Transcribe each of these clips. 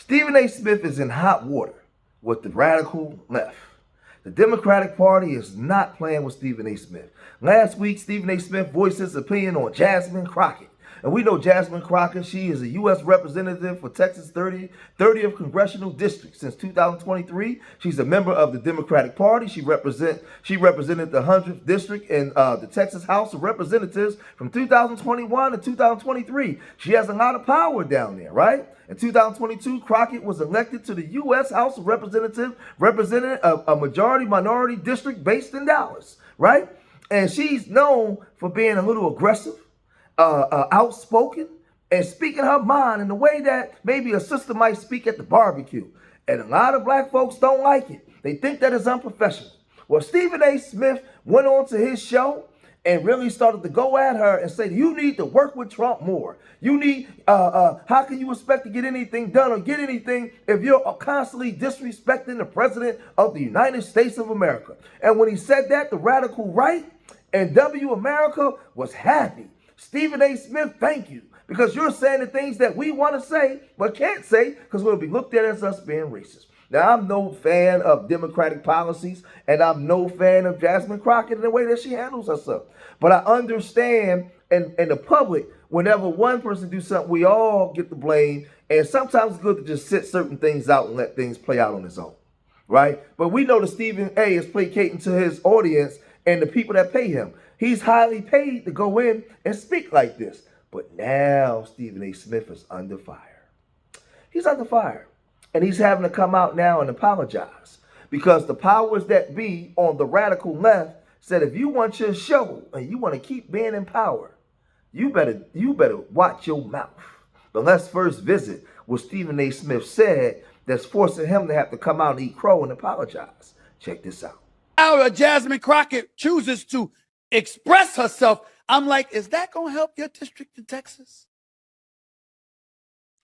Stephen A. Smith is in hot water with the radical left. The Democratic Party is not playing with Stephen A. Smith. Last week, Stephen A. Smith voiced his opinion on Jasmine Crockett. And we know Jasmine Crockett, she is a U.S. representative for Texas 30th Congressional District since 2023. She's a member of the Democratic Party. She represented the 100th District in the Texas House of Representatives from 2021 to 2023. She has a lot of power down there, right? In 2022, Crockett was elected to the U.S. House of Representatives, representing a majority-minority district based in Dallas, right? And she's known for being a little aggressive, outspoken, and speaking her mind in the way that maybe a sister might speak at the barbecue. And a lot of black folks don't like it. They think that is unprofessional. Well, Stephen A. Smith went on to his show and really started to go at her and say, you need to work with Trump more. You need, how can you expect to get anything done or get anything if you're constantly disrespecting the president of the United States of America? And when he said that, the radical right and W America was happy. Stephen A. Smith, thank you, because you're saying the things that we want to say but can't say because we'll be looked at as us being racist. Now, I'm no fan of Democratic policies, and I'm no fan of Jasmine Crockett in the way that she handles herself. But I understand in the public, whenever one person do something, we all get the blame, and sometimes it's good to just sit certain things out and let things play out on its own, right? But we know that Stephen A. is placating to his audience and the people that pay him. He's highly paid to go in and speak like this. But now Stephen A. Smith is under fire. He's under fire. And he's having to come out now and apologize. Because the powers that be on the radical left said, if you want your show and you want to keep being in power, you better watch your mouth. But let's first visit what Stephen A. Smith said that's forcing him to have to come out and eat crow and apologize. Check this out. Now Jasmine Crockett chooses to express herself. I'm like, is that going to help your district in Texas?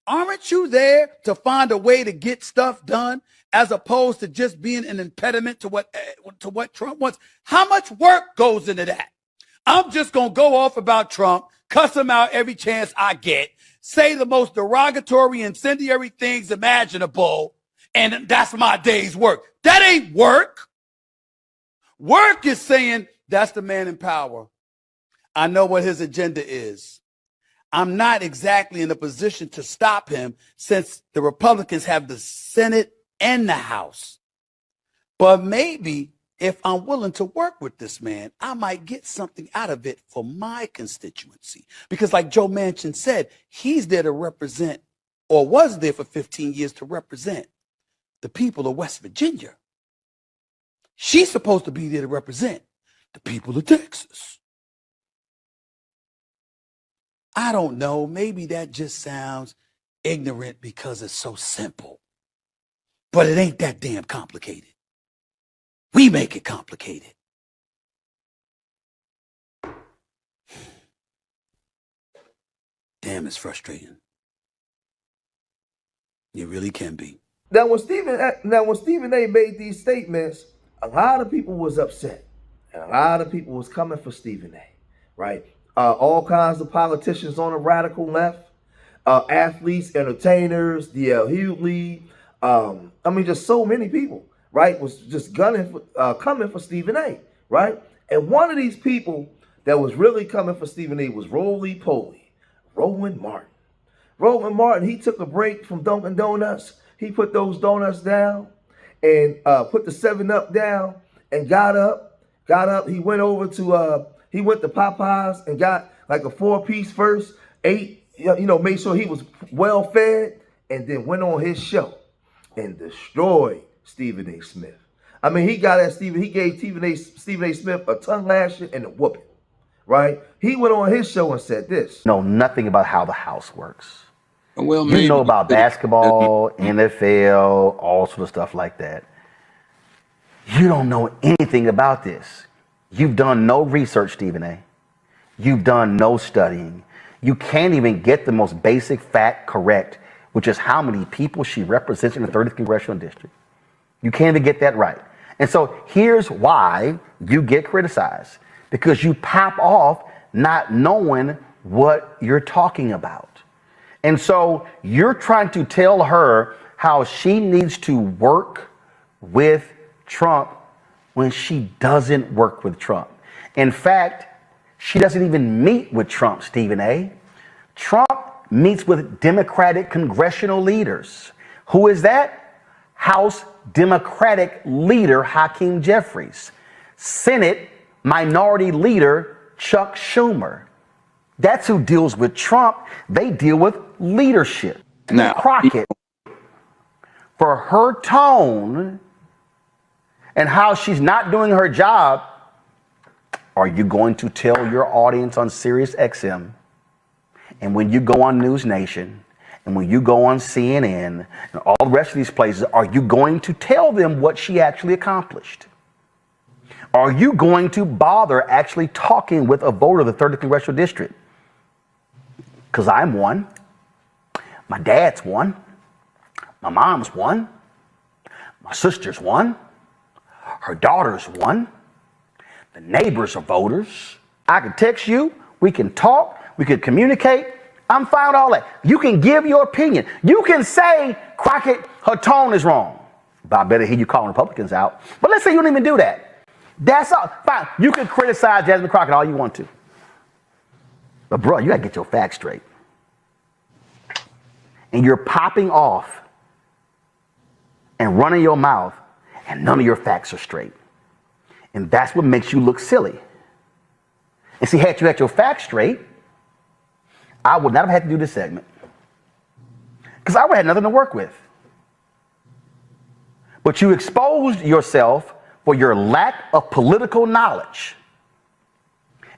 Aren't you there to find a way to get stuff done as opposed to just being an impediment to what Trump wants? How much work goes into that? I'm just going to go off about Trump, cuss him out every chance I get, say the most derogatory, incendiary things imaginable, and that's my day's work. That ain't work. Work is saying, that's the man in power. I know what his agenda is. I'm not exactly in a position to stop him since the Republicans have the Senate and the House. But maybe if I'm willing to work with this man, I might get something out of it for my constituency. Because like Joe Manchin said, he's there to represent, or was there for 15 years to represent, the people of West Virginia. She's supposed to be there to represent the people of Texas. I don't know. Maybe that just sounds ignorant because it's so simple. But it ain't that damn complicated. We make it complicated. Damn, it's frustrating. It really can be. Now, when Stephen A. made these statements, a lot of people was upset. And a lot of people was coming for Stephen A., right? All kinds of politicians on the radical left, athletes, entertainers, D.L. Hughley, just so many people, right, was just coming for Stephen A., right? And one of these people that was really coming for Stephen A. was Roland Martin. Roland Martin, he took a break from Dunkin' Donuts. He put those donuts down and put the 7-Up down and got up. He went over to Popeyes and got like a 4-piece first, ate, made sure he was well fed, and then went on his show and destroyed Stephen A. Smith. I mean, he gave Stephen A. Smith a tongue lashing and a whooping, right? He went on his show and said this. Know nothing about how the house works. Well, you know about basketball, NFL, all sort of stuff like that. You don't know anything about this. You've done no research, Stephen A. You've done no studying. You can't even get the most basic fact correct, which is how many people she represents in the 30th Congressional District. You can't even get that right. And so here's why you get criticized. Because you pop off not knowing what you're talking about. And so you're trying to tell her how she needs to work with Trump when she doesn't work with Trump. In fact, she doesn't even meet with Trump, Stephen A. Trump meets with Democratic congressional leaders. Who is that? House Democratic leader Hakeem Jeffries. Senate Minority Leader Chuck Schumer. That's who deals with Trump. They deal with leadership. Now, Crockett, for her tone and how she's not doing her job, are you going to tell your audience on Sirius XM, and when you go on News Nation, and when you go on CNN, and all the rest of these places, are you going to tell them what she actually accomplished? Are you going to bother actually talking with a voter of the 30th Congressional District? Because I'm one. My dad's one. My mom's one. My sister's one. Her daughter's one. The neighbors are voters. I can text you. We can talk. We can communicate. I'm fine with all that. You can give your opinion. You can say, Crockett, her tone is wrong. But I better hear you calling Republicans out. But let's say you don't even do that. That's all. Fine. You can criticize Jasmine Crockett all you want to. But bro, you got to get your facts straight. And you're popping off and running your mouth, and none of your facts are straight. And that's what makes you look silly. And see, had you had your facts straight, I would not have had to do this segment. Because I would have had nothing to work with. But you exposed yourself for your lack of political knowledge.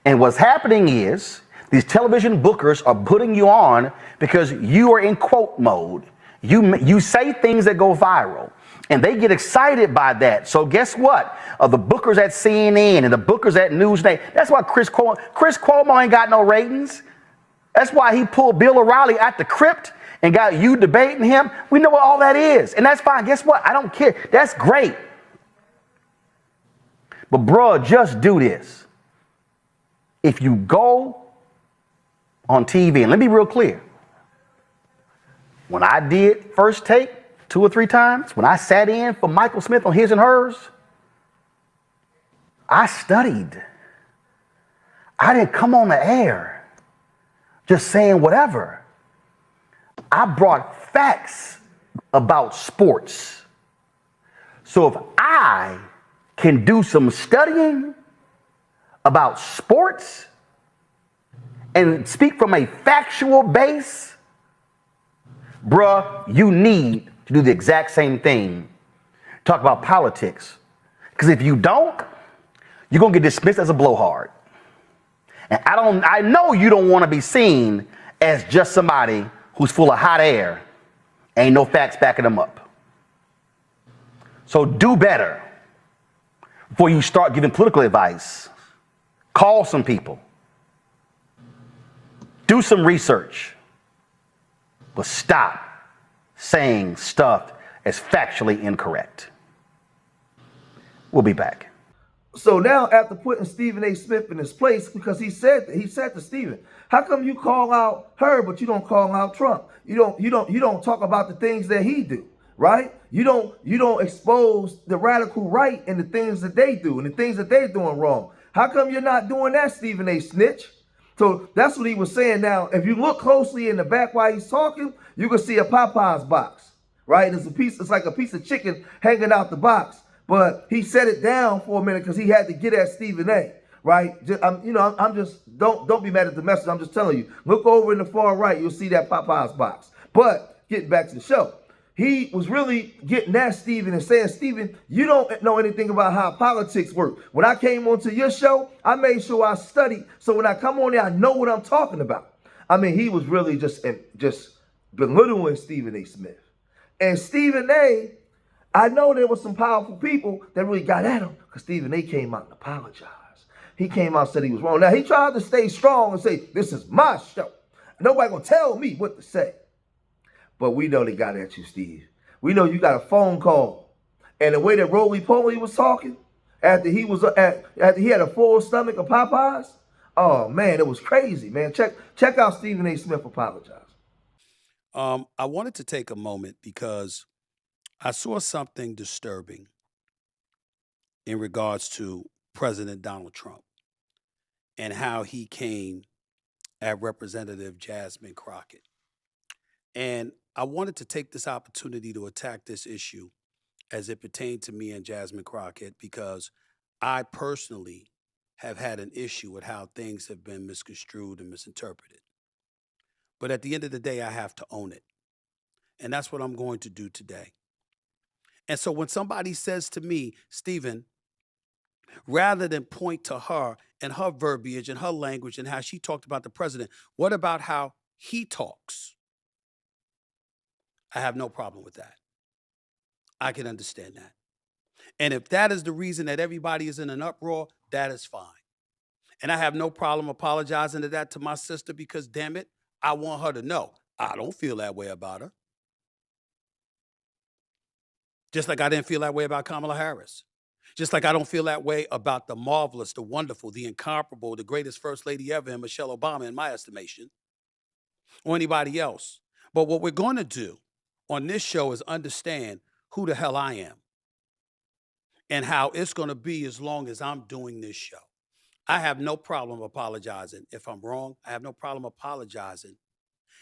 And what's happening is these television bookers are putting you on because you are in quote mode. You say things that go viral, and they get excited by that. So guess what? The bookers at CNN and the bookers at Newsday, that's why Chris Cuomo ain't got no ratings. That's why he pulled Bill O'Reilly out the crypt and got you debating him. We know what all that is, and that's fine. Guess what? I don't care. That's great. But bruh, just do this. If you go on TV, and let me be real clear, when I did First Take 2 or 3 times, when I sat in for Michael Smith on His and Hers, I studied. I didn't come on the air just saying whatever. I brought facts about sports. So if I can do some studying about sports and speak from a factual base, bruh, you need to do the exact same thing. Talk about politics. Because if you don't, you're going to get dismissed as a blowhard. And I know you don't want to be seen as just somebody who's full of hot air. Ain't no facts backing them up. So do better before you start giving political advice. Call some people. Do some research. But stop saying stuff as factually incorrect. We'll be back. So now, after putting Stephen A. Smith in his place, because he said to Stephen, how come you call out her but you don't call out Trump? You don't talk about the things that he do, right? You don't expose the radical right and the things that they do and the things that they're doing wrong. How come you're not doing that, Stephen A. Snitch? So that's what he was saying. Now, if you look closely in the back while he's talking, you can see a Popeye's box, right? It's like a piece of chicken hanging out the box. But he set it down for a minute because he had to get at Stephen A. Right? I'm just don't be mad at the message. I'm just telling you. Look over in the far right, you'll see that Popeye's box. But getting back to the show, he was really getting at Stephen and saying, Stephen, you don't know anything about how politics work. When I came onto your show, I made sure I studied, so when I come on there, I know what I'm talking about. I mean, he was really just belittling Stephen A. Smith. And Stephen A., I know there were some powerful people that really got at him because Stephen A. came out and apologized. He came out and said he was wrong. Now, he tried to stay strong and say, this is my show. Nobody going to tell me what to say. But we know they got at you, Steve. We know you got a phone call. And the way that Roly-Poly was talking, after he had a full stomach of Popeyes, oh, man, it was crazy, man. Check out Stephen A. Smith apologize. I wanted to take a moment because I saw something disturbing in regards to President Donald Trump and how he came at Representative Jasmine Crockett. And I wanted to take this opportunity to attack this issue as it pertained to me and Jasmine Crockett because I personally have had an issue with how things have been misconstrued and misinterpreted. But at the end of the day, I have to own it. And that's what I'm going to do today. And so when somebody says to me, Stephen, rather than point to her and her verbiage and her language and how she talked about the president, what about how he talks? I have no problem with that. I can understand that. And if that is the reason that everybody is in an uproar, that is fine. And I have no problem apologizing to that to my sister because, damn it, I want her to know I don't feel that way about her. Just like I didn't feel that way about Kamala Harris. Just like I don't feel that way about the marvelous, the wonderful, the incomparable, the greatest first lady ever, and Michelle Obama, in my estimation, or anybody else. But what we're going to do on this show is understand who the hell I am and how it's going to be as long as I'm doing this show. I have no problem apologizing if I'm wrong. I have no problem apologizing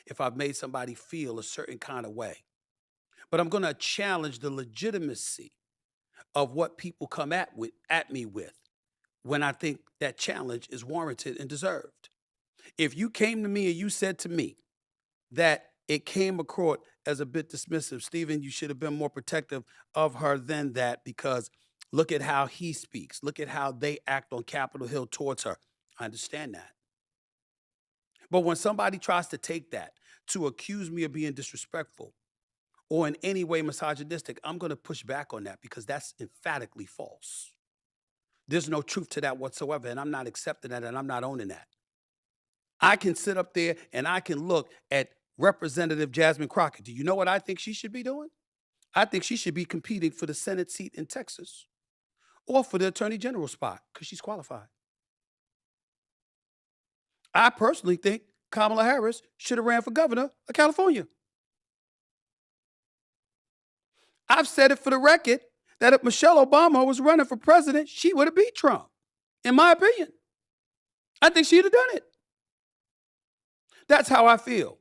if I've made somebody feel a certain kind of way. But I'm going to challenge the legitimacy of what people come at me with when I think that challenge is warranted and deserved. If you came to me and you said to me that it came across as a bit dismissive, Stephen, you should have been more protective of her than that because look at how he speaks. Look at how they act on Capitol Hill towards her. I understand that. But when somebody tries to take that to accuse me of being disrespectful or in any way misogynistic, I'm going to push back on that because that's emphatically false. There's no truth to that whatsoever, and I'm not accepting that, and I'm not owning that. I can sit up there and I can look at Representative Jasmine Crockett. Do you know what I think she should be doing? I think she should be competing for the Senate seat in Texas or for the Attorney General spot because she's qualified. I personally think Kamala Harris should have ran for governor of California. I've said it for the record that if Michelle Obama was running for president, she would have beat Trump, in my opinion. I think she'd have done it. That's how I feel.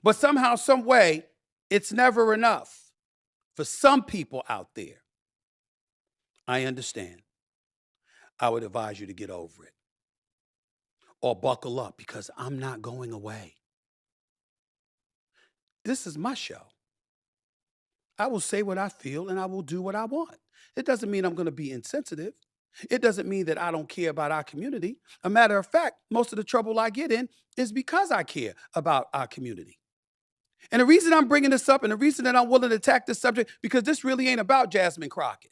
But somehow, some way, it's never enough for some people out there. I understand. I would advise you to get over it or buckle up because I'm not going away. This is my show. I will say what I feel and I will do what I want. It doesn't mean I'm going to be insensitive. It doesn't mean that I don't care about our community. A matter of fact, most of the trouble I get in is because I care about our community. And the reason I'm bringing this up and the reason that I'm willing to attack this subject, because this really ain't about Jasmine Crockett.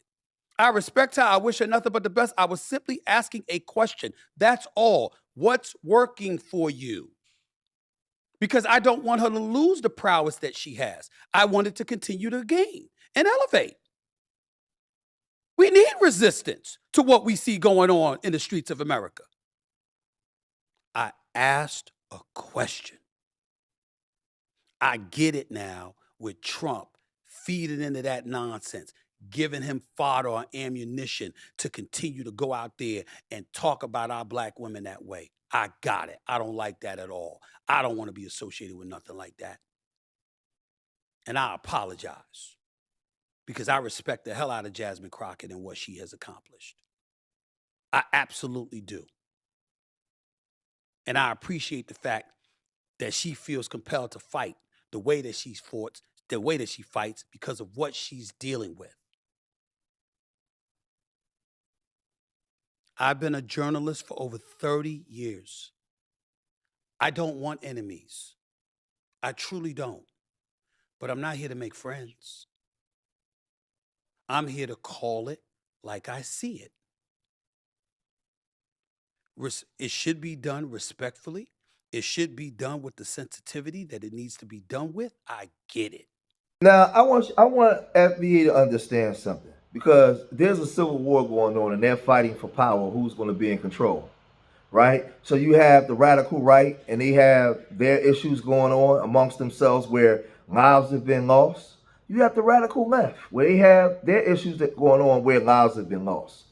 I respect her. I wish her nothing but the best. I was simply asking a question. That's all. What's working for you? Because I don't want her to lose the prowess that she has. I want it to continue to gain and elevate. We need resistance to what we see going on in the streets of America. I asked a question. I get it now with Trump feeding into that nonsense, giving him fodder or ammunition to continue to go out there and talk about our black women that way. I got it. I don't like that at all. I don't want to be associated with nothing like that. And I apologize because I respect the hell out of Jasmine Crockett and what she has accomplished. I absolutely do. And I appreciate the fact that she feels compelled to fight the way that she's fought, the way that she fights because of what she's dealing with. I've been a journalist for over 30 years. I don't want enemies. I truly don't. But I'm not here to make friends. I'm here to call it like I see it. It should be done respectfully. It should be done with the sensitivity that it needs to be done with. I get it. Now, I want FBA to understand something because there's a civil war going on and they're fighting for power. Who's going to be in control, right? So you have the radical right and they have their issues going on amongst themselves where lives have been lost. You have the radical left, where they have their issues that going on where lives have been lost.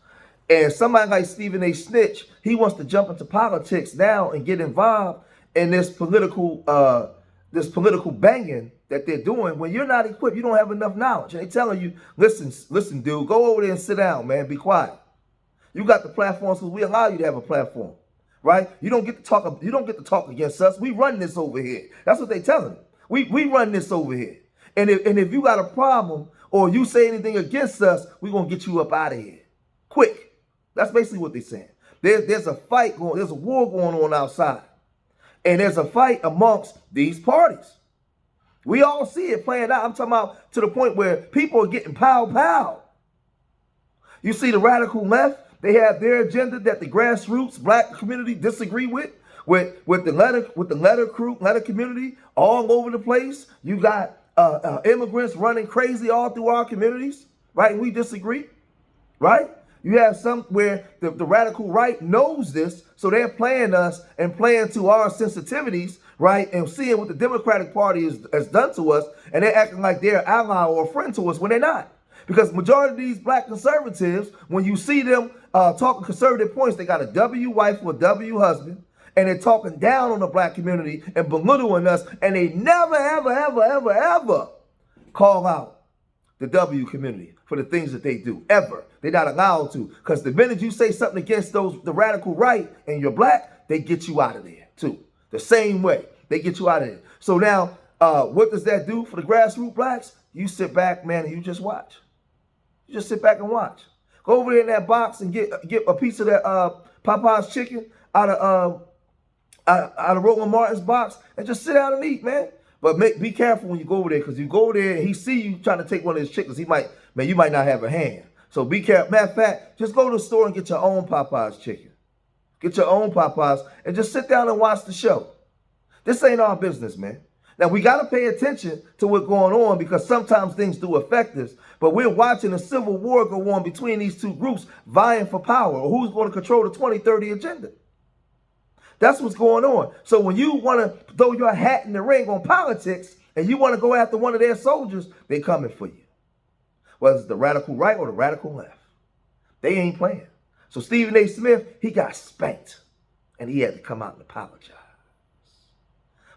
And somebody like Stephen A. Snitch, he wants to jump into politics now and get involved in this political banging that they're doing when you're not equipped. You don't have enough knowledge. And they telling you, listen, dude, go over there and sit down, man. Be quiet. You got the platform, so we allow you to have a platform, right? You don't get to talk. You don't get to talk against us. We run this over here. That's what they telling them. We run this over here. And if you got a problem or you say anything against us, we're gonna get you up out of here, quick. That's basically what they're saying. There's a fight going. There's a war going on outside, and there's a fight amongst these parties. We all see it playing out. I'm talking about to the point where people are getting pow. You see the radical left. They have their agenda that the grassroots black community disagree with the letter community all over the place. You got immigrants running crazy all through our communities, right? And we disagree, right? You have some where the radical right knows this, so they're playing us and playing to our sensitivities, right? And seeing what the Democratic Party has done to us, and they're acting like they're an ally or a friend to us when they're not. Because majority of these black conservatives, when you see them talking conservative points, they got a W wife or a W husband, and they're talking down on the black community and belittling us, and they never, ever call out the W community for the things that they do, ever. They're not allowed to, because the minute you say something against the radical right and you're black, they get you out of there too. The same way, they get you out of there. So now, what does that do for the grassroots blacks? You sit back, man, and you just watch. You just sit back and watch. Go over there in that box and get a piece of that Popeye's chicken out of Roland Martin's box and just sit down and eat, man. But be careful when you go over there, because you go over there and he see you trying to take one of his chickens, you might not have a hand. So be careful. Matter of fact, just go to the store and get your own Popeye's chicken. Get your own Popeye's and just sit down and watch the show. This ain't our business, man. Now, we got to pay attention to what's going on, because sometimes things do affect us. But we're watching a civil war go on between these two groups vying for power, or who's going to control the 2030 agenda. That's what's going on. So when you want to throw your hat in the ring on politics and you want to go after one of their soldiers, they coming for you. Whether it's the radical right or the radical left. They ain't playing. So Stephen A. Smith, he got spanked. And he had to come out and apologize.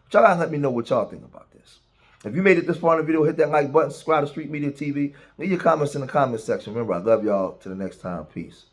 But y'all gotta let me know what y'all think about this. If you made it this far in the video, hit that like button, subscribe to Street Media TV. Leave your comments in the comment section. Remember, I love y'all. Till the next time. Peace.